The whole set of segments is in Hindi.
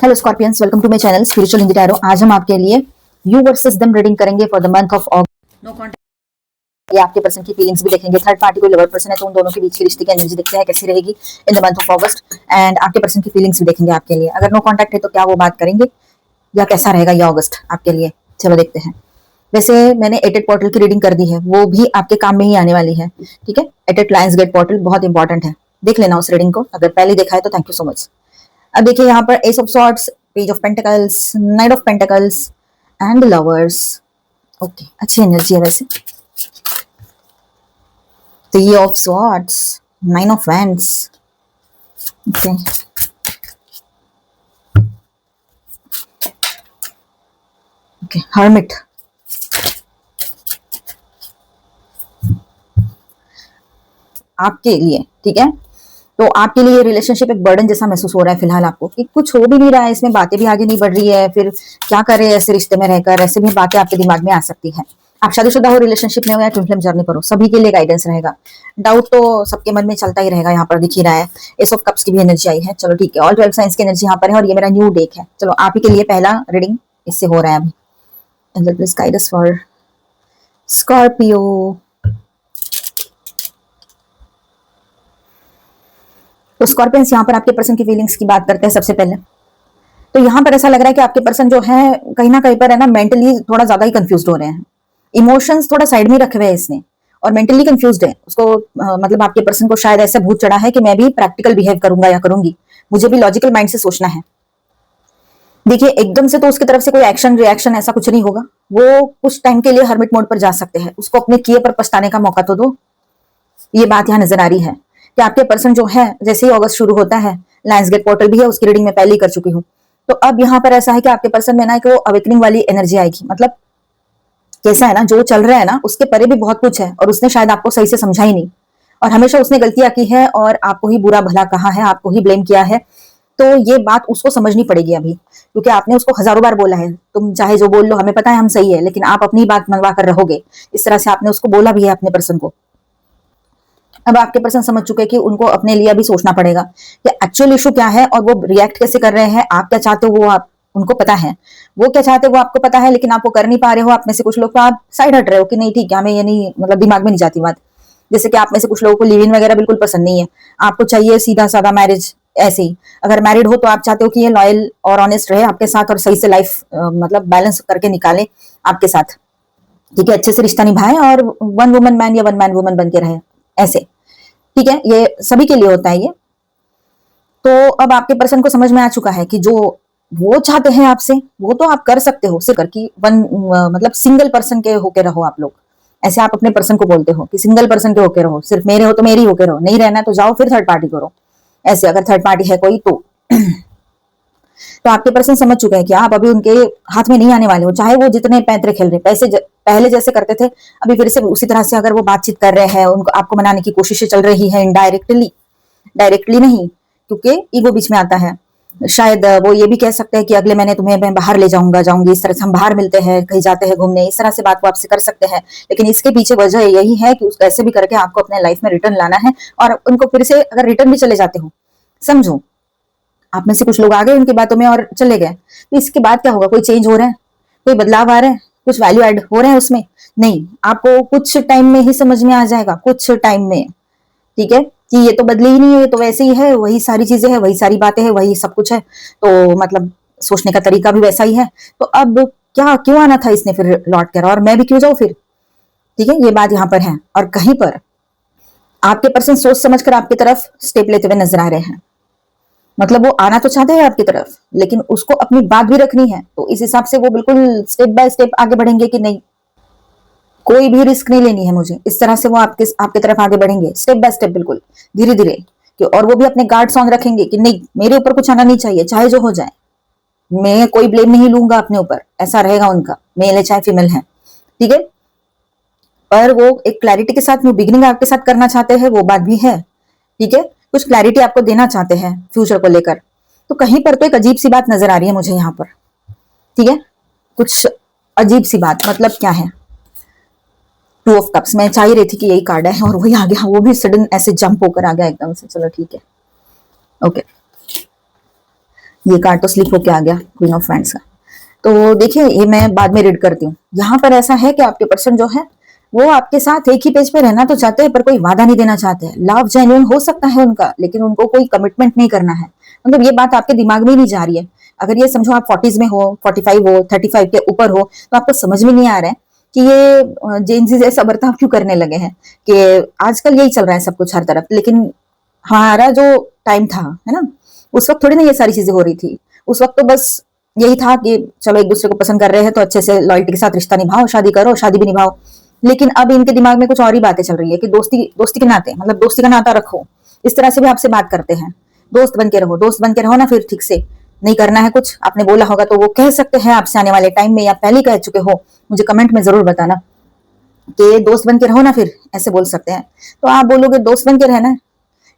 Hello scorpions, welcome to my channel spiritual Hindi tarot. आज हम आपके लिए यू वर्सेस देम रीडिंग करेंगे for the month of August. No contact. ये आपके पर्सन की फीलिंग्स भी देखेंगे। थर्ड पार्टी कोई लवर पर्सन है तो उन दोनों के बीच की रिश्ते की एनर्जी देखते हैं कैसी रहेगी in the month of August. And आपके पर्सन की फीलिंग्स भी देखेंगे आपके लिए। अगर नो कॉन्टैक्ट है तो क्या वो बात करेंगे या कैसा रहेगा ये अगस्त आपके लिए। चलो देखते हैं। वैसे मैंने एटेड पोर्टल की रीडिंग कर दी है, वो भी आपके काम में ही आने वाली है। ठीक है, एटेड लायंस गेट पोर्टल बहुत इंपॉर्टेंट है, देख लेना उस रीडिंग को। अगर पहले देखा है तो थैंक यू सो मच। अब देखिए यहाँ पर S of swords, page of pentacles, night of pentacles and lovers. Okay, अच्छी एनर्जी है वैसे। Three of swords, nine of wands. Okay, okay, hermit. आपके लिए ठीक है, तो आपके लिए रिलेशनशिप एक बर्डन जैसा महसूस हो रहा है फिलहाल आपको, कि कुछ हो भी नहीं रहा है इसमें, बातें भी आगे नहीं बढ़ रही है, फिर क्या करे ऐसे रिश्ते में रहकर। ऐसे भी बातें आपके दिमाग में आ सकती है। आप शादीशुदा हो, रिलेशनशिप में हो या ट्विन फ्लेम जर्नी पर हो, सभी के लिए गाइडेंस रहेगा। डाउट तो सबके मन में चलता ही रहेगा, यहाँ पर दिख ही रहा है। एस ऑफ कप्स की भी एनर्जी आई है। चलो ठीक है, ऑल 12 साइंस की एनर्जी यहाँ पर है और ये मेरा न्यू डेक है। चलो आप ही के लिए पहला रीडिंग इससे हो रहा है अभी। Angel please guide us for Scorpio. तो स्कॉर्पियंस, यहाँ पर आपके पर्सन की फीलिंग्स की बात करते हैं सबसे पहले। तो यहाँ पर ऐसा लग रहा है कि आपके पर्सन जो है कहीं ना कहीं पर है ना, मेंटली थोड़ा ज्यादा ही कंफ्यूज हो रहे हैं। इमोशंस थोड़ा साइड में रखे हुए हैं इसने और मेंटली कंफ्यूज्ड है उसको। मतलब आपके पर्सन को शायद ऐसा भूत चढ़ा है कि मैं भी प्रैक्टिकल बिहेव करूंगा या करूंगी, मुझे भी लॉजिकल माइंड से सोचना है। देखिए एकदम से तो उसकी तरफ से कोई एक्शन रिएक्शन ऐसा कुछ नहीं होगा। वो कुछ टाइम के लिए हर्मिट मोड पर जा सकते हैं, उसको अपने किए पर पछताने का मौका तो दो। ये बात यहाँ नजर आ रही है कि आपके पर्सन जो है, जैसे ही अगस्त शुरू होता है, लायंस गेट पोर्टल भी है, उसकी रीडिंग में पहले ही कर चुकी हूँ। तो अब यहाँ पर ऐसा है कि आपके पर्सन में ना एक वो अवेकनिंग वाली एनर्जी आएगी। मतलब कैसा है ना, जो चल रहा है ना उसके परे भी बहुत कुछ है और उसने शायद आपको सही से समझा ही नहीं, और हमेशा उसने गलतियां की है और आपको ही बुरा भला कहा है, आपको ही ब्लेम किया है। तो ये बात उसको समझनी पड़ेगी अभी, क्योंकि आपने उसको हजारों बार बोला है, तुम चाहे जो बोल लो, हमें पता है हम सही है, लेकिन आप अपनी बात मनवा कर रहोगे। इस तरह से आपने उसको बोला भी है अपने पर्सन को। अब आपके पर्सन समझ चुके हैं कि उनको अपने लिए भी सोचना पड़ेगा कि एक्चुअल इशू क्या है और वो रिएक्ट कैसे कर रहे हैं। आप क्या चाहते हो वो आप उनको पता है, वो क्या चाहते हो वो आपको पता है, लेकिन आप वो कर नहीं पा रहे हो। आप में से कुछ लोग तो आप साइड हट रहे हो कि नहीं ठीक है, हमें ये नहीं, मतलब दिमाग में नहीं जाती बात। जैसे कि आप में से कुछ लोगों को लिव इन वगैरह बिल्कुल पसंद नहीं है, आपको चाहिए सीधा साधा मैरिज। ऐसे ही अगर मैरिड हो तो आप चाहते हो कि ये लॉयल और ऑनेस्ट रहे आपके साथ और सही से लाइफ मतलब बैलेंस करके निकाले आपके साथ। ठीक है, अच्छे से रिश्ता निभाए और वन वुमन मैन या वन मैन वुमन बन के रहे ऐसे। ठीक है, ये सभी के लिए होता है ये। तो अब आपके पर्सन को समझ में आ चुका है कि जो वो चाहते हैं आपसे वो तो आप कर सकते हो, सिर्फ कि वन मतलब सिंगल पर्सन के होके रहो आप लोग। ऐसे आप अपने पर्सन को बोलते हो कि सिंगल पर्सन के होके रहो, सिर्फ मेरे हो तो मेरी होके रहो, नहीं रहना तो जाओ फिर थर्ड पार्टी करो। ऐसे अगर थर्ड पार्टी है कोई तो आपके पर्सन समझ चुके हैं कि आप अभी उनके हाथ में नहीं आने वाले हो, चाहे वो जितने पैंतरे खेल रहे पहले जैसे करते थे, अभी फिर से उसी तरह से अगर वो बातचीत कर रहे हैं, उनको आपको मनाने की कोशिशें चल रही है इनडायरेक्टली, डायरेक्टली नहीं, क्योंकि ईगो बीच में आता है। शायद वो ये भी कह सकते हैं कि अगले महीने तुम्हें मैं बाहर ले जाऊंगा, जाऊंगी, इस तरह से हम बाहर मिलते हैं, कहीं जाते हैं घूमने, इस तरह से बात वो आपसे कर सकते हैं। लेकिन इसके पीछे वजह यही है कि उसको ऐसे भी करके आपको अपने लाइफ में रिटर्न लाना है। और उनको फिर से अगर रिटर्न भी चले जाते हो, समझो आप में से कुछ लोग आ गए उनकी बातों में और चले गए, तो इसके बाद क्या होगा? कोई चेंज हो रहा है, कोई बदलाव आ रहा है, कुछ वैल्यू ऐड हो रहा है उसमें? नहीं, आपको कुछ टाइम में ही समझ में आ जाएगा, कुछ टाइम में। ठीक है, कि ये तो बदली ही नहीं है, ये तो वैसे ही है, वही सारी चीजें हैं, वही सारी बातें हैं, वही सब कुछ है। तो मतलब सोचने का तरीका भी वैसा ही है। तो अब क्या, क्यों आना था इसने फिर लौट कर, और मैं भी क्यों जाऊं फिर? ठीक है, ये बात यहाँ पर है। और कहीं पर आपके पर्सन सोच समझ कर आपकी तरफ स्टेप लेते हुए नजर आ रहे हैं। मतलब वो आना तो चाहते हैं आपकी तरफ, लेकिन उसको अपनी बात भी रखनी है, तो इस हिसाब से वो बिल्कुल स्टेप बाय स्टेप आगे बढ़ेंगे कि नहीं, कोई भी रिस्क नहीं लेनी है मुझे, इस तरह से वो आपके आपके तरफ आगे बढ़ेंगे स्टेप बाय स्टेप, बिल्कुल धीरे धीरे। और वो भी अपने गार्ड्स ऑन रखेंगे कि नहीं, मेरे ऊपर कुछ आना नहीं चाहिए, चाहे जो हो जाए, मैं कोई ब्लेम नहीं लूंगा अपने ऊपर, ऐसा रहेगा उनका, मेल है चाहे फीमेल है। ठीक है, पर वो एक क्लैरिटी के साथ न्यू बिगिनिंग आपके साथ करना चाहते हैं, वो बात भी है। ठीक है, कुछ क्लैरिटी आपको देना चाहते हैं फ्यूचर को लेकर। तो कहीं पर तो एक अजीब सी बात नजर आ रही है मुझे यहाँ पर। ठीक है, कुछ अजीब सी बात, मतलब क्या है? टू ऑफ कप्स, मैं चाह ही रही थी कि यही कार्ड है और वही आ गया, वो भी सडन ऐसे जंप होकर आ गया एकदम से। चलो ठीक है, ओके। ये कार्ड तो स्लिप होके आ गया क्वीन ऑफ फ्रेंड्स का। तो देखिए ये मैं बाद में रीड करती हूँ। यहाँ पर ऐसा है कि आपके पर्सन जो है वो आपके साथ एक ही पेज पे रहना तो चाहते हैं पर कोई वादा नहीं देना चाहते हैं। लव जेन्युइन हो सकता है उनका, लेकिन उनको कोई कमिटमेंट नहीं करना है। मतलब ये बात आपके दिमाग में ही नहीं जा रही है। अगर ये समझो आप 40s में हो, 45 हो, 35 के ऊपर हो, तो आपको समझ में नहीं आ रहा है कि ये जेंजीज ऐसा बर्ताव क्यों करने लगे हैं। कि आजकल यही चल रहा है सब कुछ हर तरफ, लेकिन हमारा जो टाइम था है ना, उस वक्त थोड़ी ना ये सारी चीजें हो रही थी। उस वक्त तो बस यही था कि चलो एक दूसरे को पसंद कर रहे हैं तो अच्छे से लॉयल्टी के साथ रिश्ता निभाओ, शादी करो, शादी भी निभाओ। लेकिन अब इनके दिमाग में कुछ और ही बातें चल रही है कि दोस्ती दोस्ती के नाते, मतलब दोस्ती का नाता रखो। इस तरह से भी आपसे बात करते हैं। दोस्त बन के रहो, दोस्त बन के रहो ना, फिर ठीक से नहीं करना है कुछ आपने बोला होगा तो वो कह सकते हैं आपसे आने वाले टाइम में, या पहले कह चुके हो, मुझे कमेंट में जरूर बताना कि दोस्त बन के रहो ना, फिर ऐसे बोल सकते हैं। तो आप बोलोगे दोस्त बन के रहना है,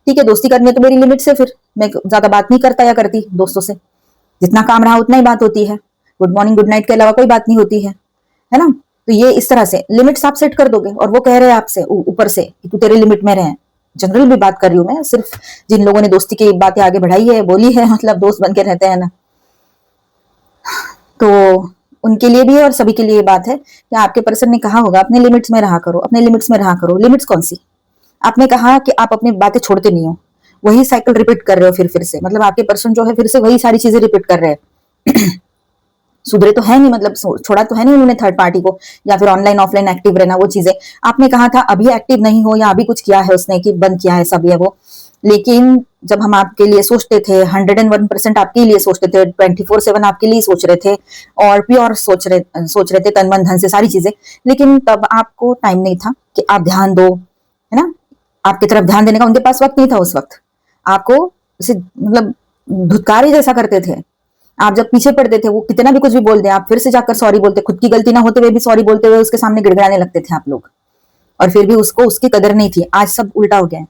ठीक है, दोस्ती करनी है तो मेरी लिमिट से, फिर मैं ज्यादा बात नहीं करता या करती दोस्तों से। जितना काम रहा उतना ही बात होती है। गुड मॉर्निंग गुड नाइट के अलावा कोई बात नहीं होती है ना। तो ये इस तरह से लिमिट्स आप सेट कर दोगे, और वो कह रहे हैं आपसे ऊपर से कि तू तेरे लिमिट में रहे। जनरल भी बात कर रही हूँ मैं, सिर्फ जिन लोगों ने दोस्ती की बातें आगे बढ़ाई है, बोली है, मतलब दोस्त बन के रहते हैं ना, तो उनके लिए भी है और सभी के लिए ये बात है कि आपके पर्सन ने कहा होगा अपने लिमिट्स में रहा करो, अपने लिमिट्स में रहा करो। लिमिट्स कौन सी? आपने कहा कि आप अपनी बातें छोड़ते नहीं हो, वही साइकिल रिपीट कर रहे हो फिर से। मतलब आपके पर्सन जो है फिर से वही सारी चीजें रिपीट कर रहे हैं। सुधरे तो है नहीं, मतलब छोड़ा तो है नहीं उन्होंने थर्ड पार्टी को, या फिर ऑनलाइन ऑफलाइन एक्टिव रहना, वो चीजें आपने कहा था अभी एक्टिव नहीं हो, या अभी कुछ किया है उसने कि बंद किया है सब ये वो। लेकिन जब हम आपके लिए सोचते थे 101% आपके लिए सोचते थे, 24/7 आपके लिए सोच रहे थे, और प्योर सोच रहे थे तन मन धन से सारी चीजें, लेकिन तब आपको टाइम नहीं था कि आप ध्यान दो, है ना। आपकी तरफ ध्यान देने का उनके पास वक्त नहीं था उस वक्त। आपको उसे मतलब धुतकार ही जैसा करते थे। आप जब पीछे पड़ते थे, वो कितना भी कुछ भी बोल दे, आप फिर से जाकर सॉरी बोलते, खुद की गलती ना होते हुए भी सॉरी बोलते हुए उसके सामने गिड़गिड़ाने लगते थे आप लोग। और फिर भी उसको उसकी कदर नहीं थी। आज सब उल्टा हो गया है,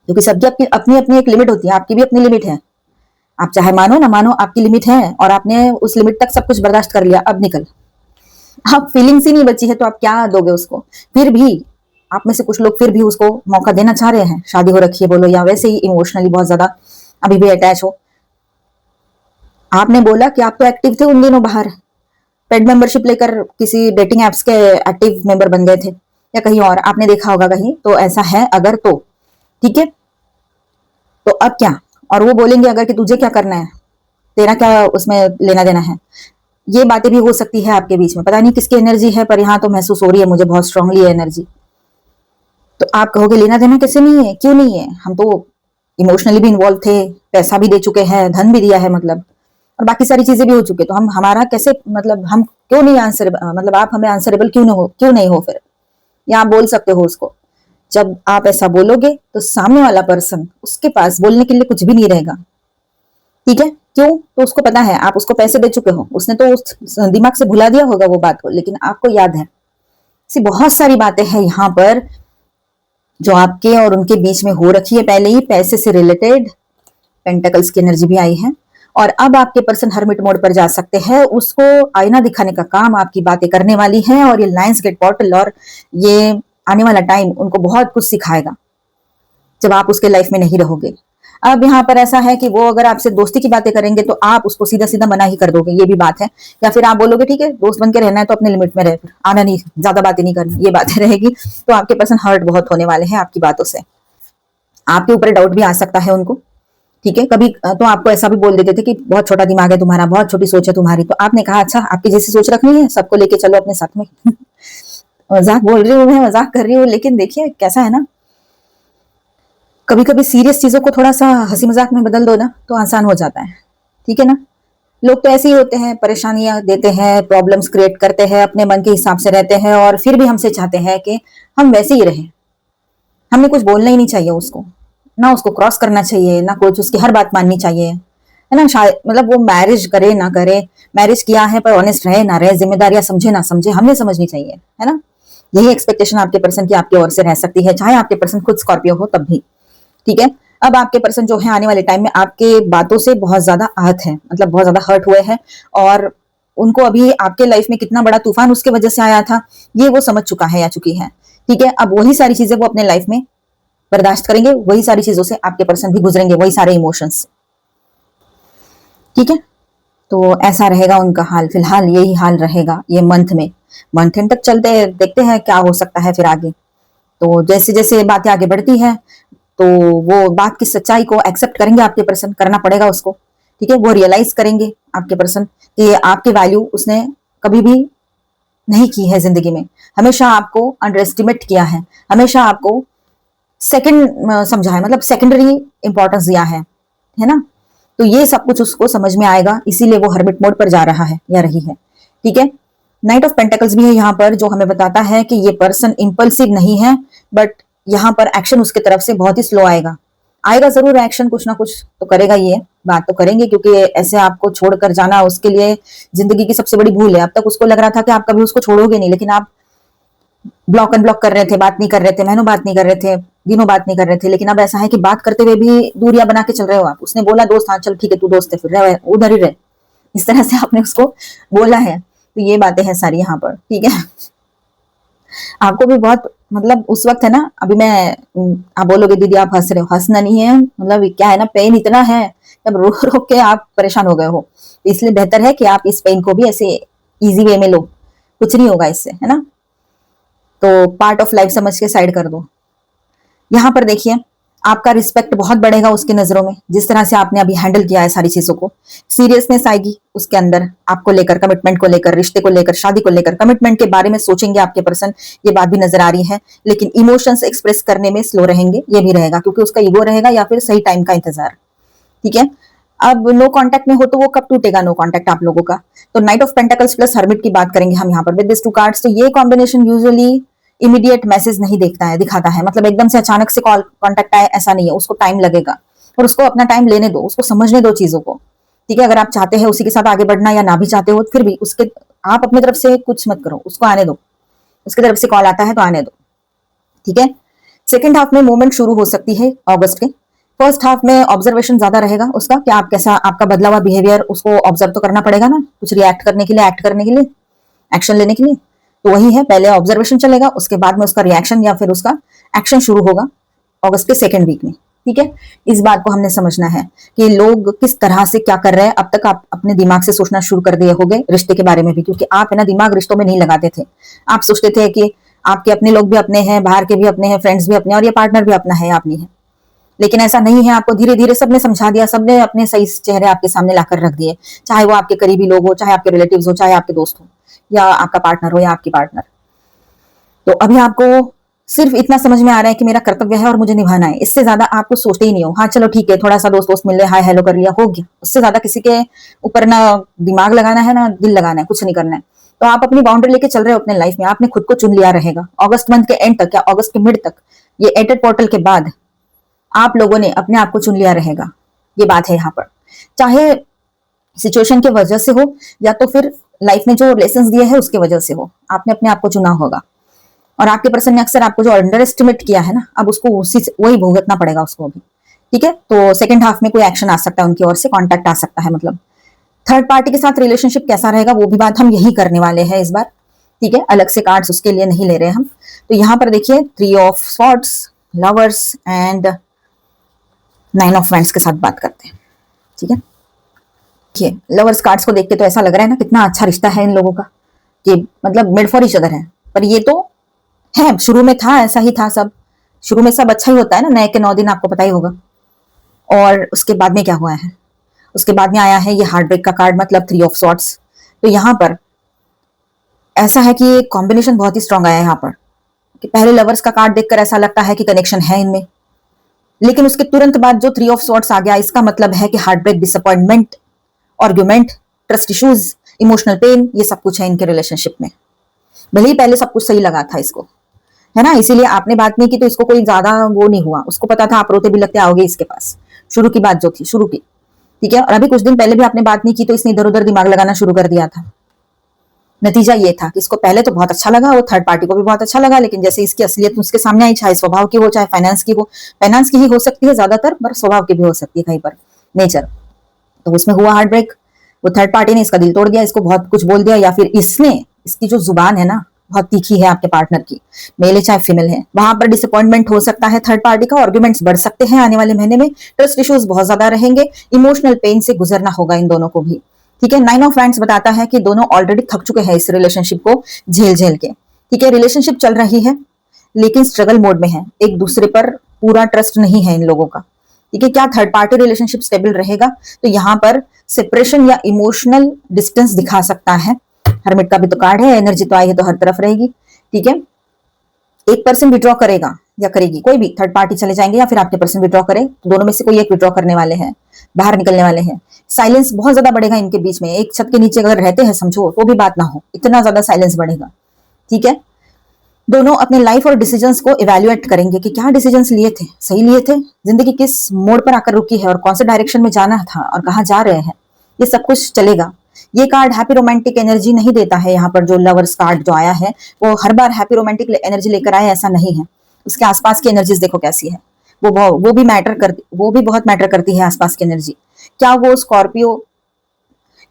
क्योंकि सबकी अपनी अपनी अपनी एक लिमिट होती है। आपकी भी अपनी लिमिट है। आप चाहे मानो ना मानो, आपकी लिमिट है, और आपने उस लिमिट तक सब कुछ बर्दाश्त कर लिया। अब निकल, अब फीलिंग्स ही नहीं बची है तो आप क्या दोगे उसको। फिर भी आप में से कुछ लोग फिर भी उसको मौका देना चाह रहे हैं, शादी हो रखी है बोलो, या वैसे ही इमोशनली बहुत ज्यादा अभी भी अटैच हो। आपने बोला कि आप तो एक्टिव थे उन दिनों बाहर, पेड मेंबरशिप लेकर किसी डेटिंग एप्स के एक्टिव मेंबर बन गए थे, या कहीं और आपने देखा होगा कहीं, तो ऐसा है अगर तो ठीक है। तो अब क्या? और वो बोलेंगे अगर कि तुझे क्या करना है, तेरा क्या उसमें लेना देना है। ये बातें भी हो सकती है आपके बीच में। पता नहीं किसकी एनर्जी है, पर यहाँ तो महसूस हो रही है मुझे बहुत स्ट्रांगली एनर्जी। तो आप कहोगे लेना देना कैसे नहीं है, क्यों नहीं है? हम तो इमोशनली भी इन्वॉल्व थे, पैसा भी दे चुके हैं, धन भी दिया है, मतलब और बाकी सारी चीजें भी हो चुकी है। तो हम हमारा कैसे, मतलब हम क्यों नहीं आंसर, मतलब आप हमें आंसरेबल क्यों नहीं हो फिर? या आप बोल सकते हो उसको। जब आप ऐसा बोलोगे तो सामने वाला पर्सन, उसके पास बोलने के लिए कुछ भी नहीं रहेगा। ठीक है, क्यों? तो उसको पता है आप उसको पैसे दे चुके हो, उसने तो उस दिमाग से भुला दिया होगा वो बात को, लेकिन आपको याद है। ऐसी बहुत सारी बातें हैं यहाँ पर जो आपके और उनके बीच में हो रखी है पहले ही, पैसे से रिलेटेड। पेंटाकल्स की एनर्जी भी आई है, और अब आपके पर्सन हरमिट मोड पर जा सकते हैं। उसको आईना दिखाने का काम आपकी बातें करने वाली है, और ये लायंस गेट पोर्टल और ये आने वाला टाइम उनको बहुत कुछ सिखाएगा जब आप उसके लाइफ में नहीं रहोगे। अब यहाँ पर ऐसा है कि वो अगर आपसे दोस्ती की बातें करेंगे तो आप उसको सीधा सीधा मना ही कर दोगे, ये भी बात है। या फिर आप बोलोगे ठीक है दोस्त बन के रहना है तो अपने लिमिट में रहे, आना नहीं, ज्यादा बातें नहीं करना, ये बातें रहेगी। तो आपके पर्सन हर्ट बहुत होने वाले हैं आपकी बातों से। आपके ऊपर डाउट भी आ सकता है उनको। ठीक है, कभी तो आपको ऐसा भी बोल देते थे कि बहुत छोटा दिमाग है तुम्हारा, बहुत छोटी सोच है तुम्हारी। तो आपने कहा अच्छा आपकी जैसी सोच रखनी है, सबको लेके चलो अपने साथ में। मजाक बोल रही हूँ मैं, मजाक कर रही हूँ, लेकिन देखिए कैसा है ना, कभी कभी सीरियस चीजों को थोड़ा सा हंसी मजाक में बदल दो ना तो आसान हो जाता है। ठीक है ना। लोग तो ऐसे ही होते हैं, परेशानियां देते हैं, प्रॉब्लम्स क्रिएट करते हैं, अपने मन के हिसाब से रहते हैं, और फिर भी हमसे चाहते हैं कि हम वैसे ही रहें। हमें कुछ बोलना ही नहीं चाहिए उसको, ना उसको क्रॉस करना चाहिए, ना कुछ उसकी हर बात माननी चाहिए, है ना। शायद मतलब वो मैरिज करे ना करे, मैरिज किया है पर ऑनेस्ट रहे ना रहे, जिम्मेदारियां समझे ना समझे, हमें समझनी चाहिए, है ना। यही एक्सपेक्टेशन आपके पर्सन की आपकी ओर से रह सकती है, चाहे आपके पर्सन खुद स्कॉर्पियो हो तब भी। ठीक है। अब आपके पर्सन जो है आने वाले टाइम में आपके बातों से बहुत ज्यादा आहत है, मतलब बहुत ज्यादा हर्ट हुए हैं, और उनको अभी आपके लाइफ में कितना बड़ा तूफान उसके वजह से आया था ये वो समझ चुका है या चुकी है। ठीक है, अब वही सारी चीजें वो अपने लाइफ में बर्दाश्त करेंगे, वही सारी चीजों से आपके पर्सन भी गुजरेंगे, वही सारे इमोशंस। ठीक है। तो ऐसा रहेगा उनका हाल, फिलहाल यही हाल रहेगा ये मंथ में। मंथ एंड तक चलते देखते हैं क्या हो सकता है फिर आगे। तो जैसे जैसे बातें आगे बढ़ती है तो वो बात की सच्चाई को एक्सेप्ट करेंगे आपके पर्सन, करना पड़ेगा उसको। ठीक है, वो रियलाइज करेंगे आपके पर्सन कि आपकी वैल्यू उसने कभी भी नहीं की है जिंदगी में, हमेशा आपको अंडर एस्टिमेट किया है, हमेशा आपको सेकंड समझा है, मतलब सेकेंडरी इंपॉर्टेंस दिया है ना। तो ये सब कुछ उसको समझ में आएगा, इसीलिए वो हर्मिट मोड पर जा रहा है या रही है। ठीक है, नाइट ऑफ पेंटेकल्स भी है यहाँ पर, जो हमें बताता है कि ये पर्सन इंपल्सिव नहीं है, बट यहाँ पर एक्शन उसके तरफ से बहुत ही स्लो आएगा। आएगा जरूर एक्शन, कुछ ना कुछ तो करेगा, ये बात तो करेंगे, क्योंकि ऐसे आपको छोड़कर जाना उसके लिए जिंदगी की सबसे बड़ी भूल है। अब तक उसको लग रहा था कि आप कभी उसको छोड़ोगे नहीं, लेकिन आप ब्लॉक अनब्लॉक कर रहे थे, बात नहीं कर रहे थे, महीनों बात नहीं कर रहे थे, दिनों बात नहीं कर रहे थे, लेकिन अब ऐसा है कि बात करते हुए भी दूरियां बना के चल रहे हो आप। उसने बोला दोस्त, हाँ चल ठीक है तू दोस्त है, फिर रहे उधर ही रहे, इस तरह से आपने उसको बोला है। तो ये बातें हैं सारी यहाँ पर। ठीक है, आपको भी बहुत, मतलब उस वक्त है ना, अभी मैं आप बोलोगे दीदी आप हंस रहे हो, हंसना नहीं है, मतलब क्या है ना, पेन इतना है, जब रो रो के आप परेशान हो गए हो, तो इसलिए बेहतर है कि आप इस पेन को भी ऐसे इजी वे में लो, कुछ नहीं होगा इससे, है ना। तो पार्ट ऑफ लाइफ समझ के साइड कर दो। यहाँ पर देखिए, आपका रिस्पेक्ट बहुत बढ़ेगा उसकी नजरों में, जिस तरह से आपने अभी हैंडल किया है सारी चीजों को। सीरियसनेस आएगी उसके अंदर, आपको लेकर, कमिटमेंट को लेकर, रिश्ते को लेकर, शादी को लेकर, कमिटमेंट के बारे में सोचेंगे आपके पर्सन, ये बात भी नजर आ रही है। लेकिन इमोशंस एक्सप्रेस करने में स्लो रहेंगे, ये भी रहेगा, क्योंकि उसका ईगो रहेगा या फिर सही टाइम का इंतजार। ठीक है, अब नो कांटेक्ट में हो तो वो कब टूटेगा नो कांटेक्ट आप लोगों का। तो night of pentacles plus hermit की बात करेंगे हम यहाँ पर विद दिस टू कार्ड्स। तो ये कॉम्बिनेशन यूजुअली इमीडिएट मैसेज नहीं देखता है, दिखाता है, मतलब एकदम से अचानक से कॉल कांटेक्ट आए ऐसा नहीं है, उसको टाइम लगेगा, और उसको अपना टाइम लेने दो, उसको समझने दो चीजों को। ठीक है, अगर आप चाहते हैं उसी के साथ आगे बढ़ना या ना भी चाहते हो, फिर भी उसके, आप अपनी तरफ से कुछ मत करो, उसको आने दो, उसकी तरफ से कॉल आता है तो आने दो। ठीक है, सेकेंड हाफ में मूवमेंट शुरू हो सकती है अगस्त के। फर्स्ट हाफ में ऑब्जर्वेशन ज्यादा रहेगा उसका, कि आप कैसा, आपका बदला हुआ बिहेवियर उसको ऑब्जर्व तो करना पड़ेगा ना, कुछ रिएक्ट करने के लिए, एक्ट करने के लिए, एक्शन लेने के लिए। तो वही है, पहले ऑब्जर्वेशन चलेगा, उसके बाद में उसका रिएक्शन या फिर उसका एक्शन शुरू होगा अगस्त के सेकेंड वीक में। ठीक है, इस बात को हमने समझना है कि लोग किस तरह से क्या कर रहे हैं। अब तक आप अपने दिमाग से सोचना शुरू कर दिए होंगे रिश्ते के बारे में भी, क्योंकि आप है ना दिमाग रिश्तों में नहीं लगाते थे। आप सोचते थे कि आपके अपने लोग भी अपने हैं, बाहर के भी अपने हैं, फ्रेंड्स भी अपने, और ये पार्टनर भी अपना है, आप नहीं है। लेकिन ऐसा नहीं है, आपको धीरे धीरे सबने समझा दिया, सबने अपने सही चेहरे आपके सामने लाकर रख दिए, चाहे वो आपके करीबी लोग हो, चाहे आपके रिलेटिव्स हो, चाहे आपके दोस्त हो, या आपका पार्टनर हो या आपकी पार्टनर। तो अभी आपको सिर्फ इतना समझ में आ रहा है कि मेरा कर्तव्य है और मुझे निभाना है, इससे ज्यादा आप कुछ सोचते ही नहीं हो। हाँ चलो ठीक है, थोड़ा सा दोस्त दोस्त मिल रहे, हाय हेलो कर लिया, हो गया, उससे ज्यादा किसी के ऊपर ना दिमाग लगाना है ना दिल लगाना है, कुछ नहीं करना है। तो आप अपनी बाउंड्री लेके चल रहे हो अपने लाइफ में, आपने खुद को चुन लिया रहेगा। अगस्त मंथ के एंड तक या अगस्त के मिड तक, ये एटेड पोर्टल के बाद आप लोगों ने अपने आप को चुन लिया रहेगा, ये बात है यहाँ पर। चाहे सिचुएशन की वजह से हो या तो फिर लाइफ में जो लेसन दिए है उसके वजह से हो, आपने अपने आप को चुना होगा। और आपके पर्सन ने अक्सर आपको जो अंडर एस्टिमेट किया है ना, अब उसको उसी से वही भुगतना पड़ेगा उसको भी। ठीक है, तो सेकंड हाफ में कोई एक्शन आ सकता है उनकी ओर से, कॉन्टैक्ट आ सकता है, मतलब थर्ड पार्टी के साथ रिलेशनशिप कैसा रहेगा वो भी बात हम यही करने वाले हैं इस बार। ठीक है, अलग से कार्ड्स उसके लिए नहीं ले रहे हम। तो यहाँ पर देखिए, 3 of swords, lovers and 9 of wands के साथ बात करते हैं। ठीक है, देखिए लवर्स कार्ड्स को देख के तो ऐसा लग रहा है ना कितना अच्छा रिश्ता है इन लोगों का, कि मतलब मेड फॉर ईच अदर है। पर ये तो है, शुरू में था ऐसा ही था, सब शुरू में सब अच्छा ही होता है ना, नए के 9 दिन, आपको पता ही होगा। और उसके बाद में क्या हुआ है, उसके बाद में आया है ये हार्ट ब्रेक का कार्ड, मतलब 3 ऑफ सॉर्ट्स। तो यहाँ पर ऐसा है कि कॉम्बिनेशन बहुत ही स्ट्रांग आया है यहाँ पर, कि पहले लवर्स का कार्ड देखकर ऐसा लगता है कि कनेक्शन है इनमें, लेकिन उसके तुरंत बाद जो 3 ऑफ सॉर्ट्स आ गया, इसका मतलब है कि heart break, disappointment, argument, trust issues, emotional pain, ये सब कुछ है इनके रिलेशनशिप में। भले ही पहले सब कुछ सही लगा था इसको, है ना, इसीलिए आपने बात नहीं की तो इसको कोई ज्यादा वो नहीं हुआ, उसको पता था आप रोते भी लगते आओगे इसके पास, शुरू की बात जो थी शुरू की। ठीक है, और अभी कुछ दिन पहले भी आपने बात नहीं की तो इसने इधर उधर दिमाग लगाना शुरू कर दिया था। नतीजा ये था कि इसको पहले तो बहुत अच्छा लगा, वो थर्ड पार्टी को भी बहुत अच्छा लगा, लेकिन जैसे इसकी असलियत उसके सामने आई, चाहे स्वभाव की हो चाहे फाइनेंस की हो, फाइनेंस की ही हो सकती है ज्यादातर, पर स्वभाव की भी हो सकती है कहीं पर, नेचर, तो उसमें हुआ हार्ट ब्रेक। वो थर्ड पार्टी ने इसका दिल तोड़ दिया, इसको बहुत कुछ बोल दिया, या फिर इसने, इसकी जो जुबान है ना, बहुत तीखी है आपके पार्टनर की, मेल है चाहे फीमेल है। वहां पर डिसअपॉइंटमेंट हो सकता है थर्ड पार्टी का, आर्ग्यूमेंट्स बढ़ सकते हैं आने वाले महीने में, ट्रस्ट इश्यूज बहुत ज्यादा रहेंगे, इमोशनल पेन से गुजरना होगा इन दोनों को भी। ठीक है, 9 ऑफ वैंड्स बताता है कि दोनों ऑलरेडी थक चुके हैं इस रिलेशनशिप को झेल झेल के। ठीक है, रिलेशनशिप चल रही है लेकिन स्ट्रगल मोड में है, एक दूसरे पर पूरा ट्रस्ट नहीं है इन लोगों का। ठीक है, क्या थर्ड पार्टी रिलेशनशिप स्टेबल रहेगा? तो यहाँ पर सेपरेशन या इमोशनल डिस्टेंस दिखा सकता है। हर्मिट का भी तो कार्ड है, एनर्जी तो आई है तो हर तरफ रहेगी। ठीक है, एक पर्सन विड्रॉ करेगा या करेगी, कोई भी थर्ड पार्टी चले जाएंगे या फिर आपके पर्सन विड्रॉ करे, तो दोनों में से कोई एक विड्रॉ करने वाले हैं, बाहर निकलने वाले हैं। साइलेंस बहुत ज्यादा बढ़ेगा इनके बीच में, एक छत के नीचे अगर रहते हैं समझो तो भी बात ना हो, इतना ज्यादा साइलेंस बढ़ेगा। ठीक है, दोनों अपने लाइफ और डिसीजंस को इवैल्यूएट करेंगे कि क्या डिसीजंस लिए थे, सही लिए थे, जिंदगी किस मोड़ पर आकर रुकी है और कौन से डायरेक्शन में जाना था और कहाँ जा रहे हैं, ये सब कुछ चलेगा। ये कार्ड हैप्पी रोमांटिक एनर्जी नहीं देता है। यहाँ पर जो लवर्स कार्ड जो आया है वो हर बार हैप्पी रोमांटिक एनर्जी लेकर आए, ऐसा नहीं है। उसके आसपास की एनर्जीज देखो कैसी है, वो भी मैटर करती, वो भी बहुत मैटर करती है आसपास की एनर्जी। क्या वो स्कॉर्पियो,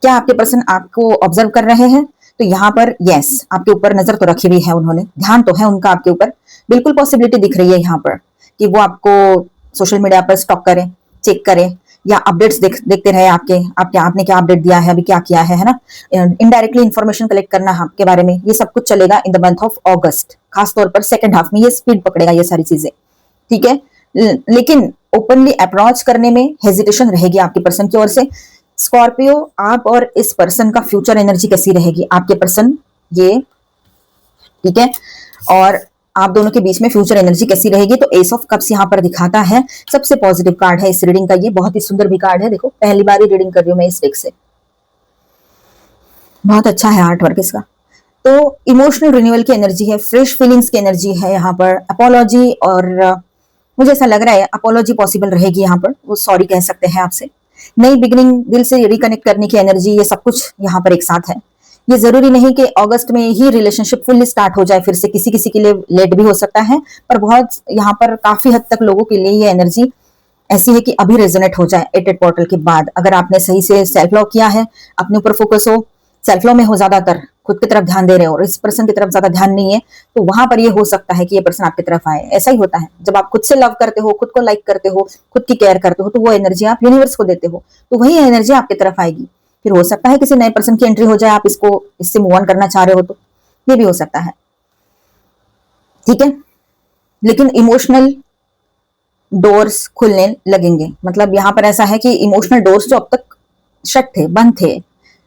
क्या आपके पर्सन आपको ऑब्जर्व कर रहे हैं? तो यहाँ पर यस, आपके ऊपर नजर तो रखी हुई है उन्होंने, ध्यान तो है उनका आपके ऊपर, बिल्कुल पॉसिबिलिटी दिख रही है यहाँ पर कि वो आपको सोशल मीडिया पर स्टॉक करें, चेक करें या अपडेट्स देखते रहे आपने क्या अपडेट दिया है, अभी क्या किया है ना। इनडायरेक्टली इंफॉर्मेशन कलेक्ट करना आपके बारे में, ये सब कुछ चलेगा इन द मंथ ऑफ अगस्त, खासतौर पर सेकंड हाफ में ये स्पीड पकड़ेगा ये सारी चीजें। ठीक है, लेकिन ओपनली अप्रोच करने में हेजिटेशन रहेगी आपके पर्सन की ओर से। स्कॉर्पियो, आप और इस पर्सन का फ्यूचर एनर्जी कैसी रहेगी, आपके पर्सन ये, ठीक है, और आप दोनों के बीच में फ्यूचर एनर्जी कैसी रहेगी? तो एस ऑफ कप्स यहाँ पर दिखाता है, सबसे पॉजिटिव कार्ड है इस रीडिंग का, ये बहुत ही सुंदर भी कार्ड है। देखो पहली बार ही रीडिंग कर रही हूँ मैं इस डेक से, बहुत अच्छा है आर्ट वर्क इसका। तो इमोशनल रिन्यूअल की एनर्जी है, फ्रेश फीलिंग्स की एनर्जी है यहाँ पर, अपोलॉजी, और मुझे ऐसा लग रहा है अपोलॉजी पॉसिबल रहेगी यहाँ पर, वो सॉरी कह सकते हैं आपसे, नई बिगिनिंग, दिल से रिकनेक्ट करने की एनर्जी, ये सब कुछ यहाँ पर एक साथ है। ये जरूरी नहीं कि अगस्त में ही रिलेशनशिप फुल्ली स्टार्ट हो जाए, फिर से किसी किसी के लिए लेट भी हो सकता है, पर बहुत यहाँ पर काफी हद तक लोगों के लिए ये एनर्जी ऐसी है कि अभी रेजोनेट हो जाए 8 पोर्टल के बाद। अगर आपने सही से सेल्फ लव किया है, अपने ऊपर फोकस हो, सेल्फ लव में हो, ज्यादातर खुद की तरफ ध्यान दे रहे हो और इस पर्सन की तरफ ज्यादा ध्यान नहीं है, तो वहां पर ये हो सकता है कि ये पर्सन आपकी तरफ आए। ऐसा ही होता है जब आप खुद से लव करते हो, खुद को लाइक करते हो, खुद की केयर करते हो, तो वो एनर्जी आप यूनिवर्स को देते हो, तो वही एनर्जी आपकी तरफ आएगी। फिर हो सकता है किसी नए पर्सन की एंट्री हो जाए, आप इससे मूव ऑन करना चाह रहे हो तो ये भी हो सकता है। ठीक है, लेकिन इमोशनल डोर्स खुलने लगेंगे, मतलब यहाँ पर ऐसा है कि इमोशनल डोर्स जो अब तक शट थे, बंद थे,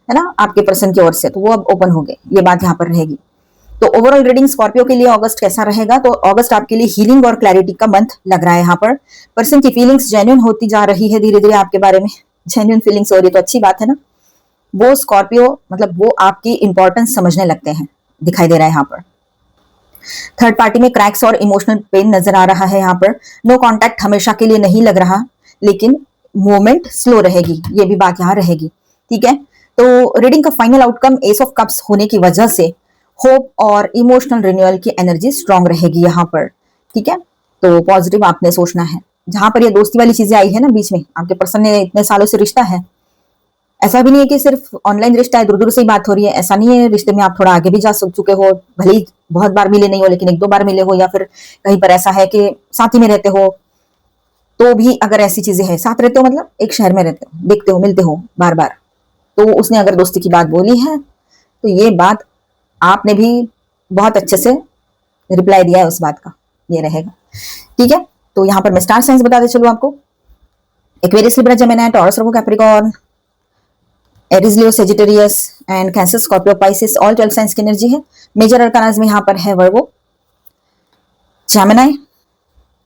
है ना, आपके पर्सन की ओर से, तो वो अब ओपन हो गए, ये बात यहाँ पर रहेगी। तो ओवरऑल रीडिंग स्कॉर्पियो के लिए अगस्त कैसा रहेगा? तो अगस्त आपके लिए हीलिंग और क्लैरिटी का मंथ लग रहा है। यहाँ पर पर्सन की फीलिंग्स जेन्युइन होती जा रही है, धीरे धीरे आपके बारे में जेन्युइन फीलिंग्स हो रही है, तो अच्छी बात है ना। वो स्कॉर्पियो मतलब वो आपकी इंपॉर्टेंस समझने लगते हैं, दिखाई दे रहा है यहाँ पर। थर्ड पार्टी में क्रैक्स और इमोशनल पेन नजर आ रहा है यहाँ पर। नो कांटेक्ट हमेशा के लिए नहीं लग रहा, लेकिन मूवमेंट स्लो रहेगी, ये भी बात यहाँ रहेगी। ठीक है, तो रीडिंग का final outcome S of cups होने की वजह से होप और इमोशनल रिन्यूअल की एनर्जी स्ट्रांग रहेगी यहाँ पर। ठीक है, तो पॉजिटिव आपने सोचना है। जहां पर ये दोस्ती वाली चीजें आई है ना बीच में, आपके पर्सन ने इतने सालों से रिश्ता है, ऐसा भी नहीं है कि सिर्फ ऑनलाइन रिश्ता है, दूर दूर से ही बात हो रही है, ऐसा नहीं है। रिश्ते में आप थोड़ा आगे भी जा चुके हो, भले ही बहुत बार मिले नहीं हो, लेकिन 1-2 बार मिले हो, या फिर कहीं पर ऐसा है कि साथ ही में रहते हो, तो भी अगर ऐसी चीजें हैं, साथ रहते हो मतलब एक शहर में रहते हो, देखते हो, मिलते हो बार बार, तो उसने अगर दोस्ती की बात बोली है तो ये बात आपने भी बहुत अच्छे से रिप्लाई दिया है उस बात का, ये रहेगा। ठीक है, तो यहाँ पर मैं स्टार साइंस बताते चलूं आपको। Aquarius, Libra, Gemini, taurus, Virgo, Capricorn, Aries, Leo, Sagittarius and cancer, Scorpio, Pisces, all 12 science की एनर्जी है। मेजर अरकानाज में यहाँ पर है वर्गो, जेमिनी।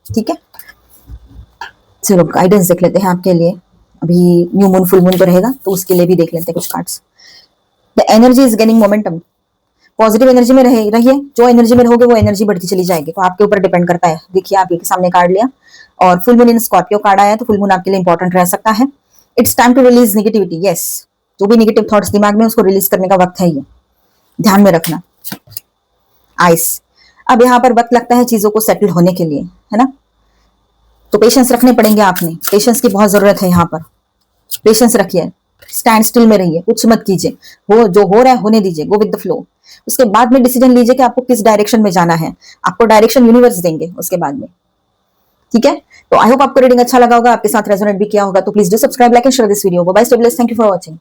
ठीक है, चलो गाइडेंस देख लेते हैं आपके लिए। अभी न्यू मून, फुल मून तो रहेगा, तो उसके लिए भी देख लेते हैं कुछ cards. The energy is gaining momentum, positive energy में रहिए, जो एनर्जी में रहोगे वो एनर्जी बढ़ती चली जाएगी, तो आपके ऊपर डिपेंड करता है। देखिए आपके सामने कार्ड लिया और full moon in Scorpio card आया, तो फुल मून आपके लिए इंपॉर्टेंट रह सकता है। It's time to release negativity, yes, जो भी नेगेटिव थॉट्स दिमाग में उसको रिलीज करने का वक्त है, ये ध्यान में रखना। आइस, अब यहाँ पर वक्त लगता है चीजों को सेटल होने के लिए, है ना, तो पेशेंस रखने पड़ेंगे, आपने पेशेंस की बहुत जरूरत है यहाँ पर, पेशेंस रखिए। स्टैंड स्टिल में रहिए, कुछ मत कीजिए, वो जो हो रहा है होने दीजिए, गो विद द फ्लो। उसके बाद में डिसीजन लीजिए कि आपको किस डायरेक्शन में जाना है, आपको डायरेक्शन यूनिवर्स देंगे उसके बाद में। ठीक है, तो आई होप आपको रीडिंग अच्छा लगा होगा, आपके साथ रेजोनेट भी किया होगा। तो please do subscribe, like and share this video. Bye bye, stay blessed, thank you for watching.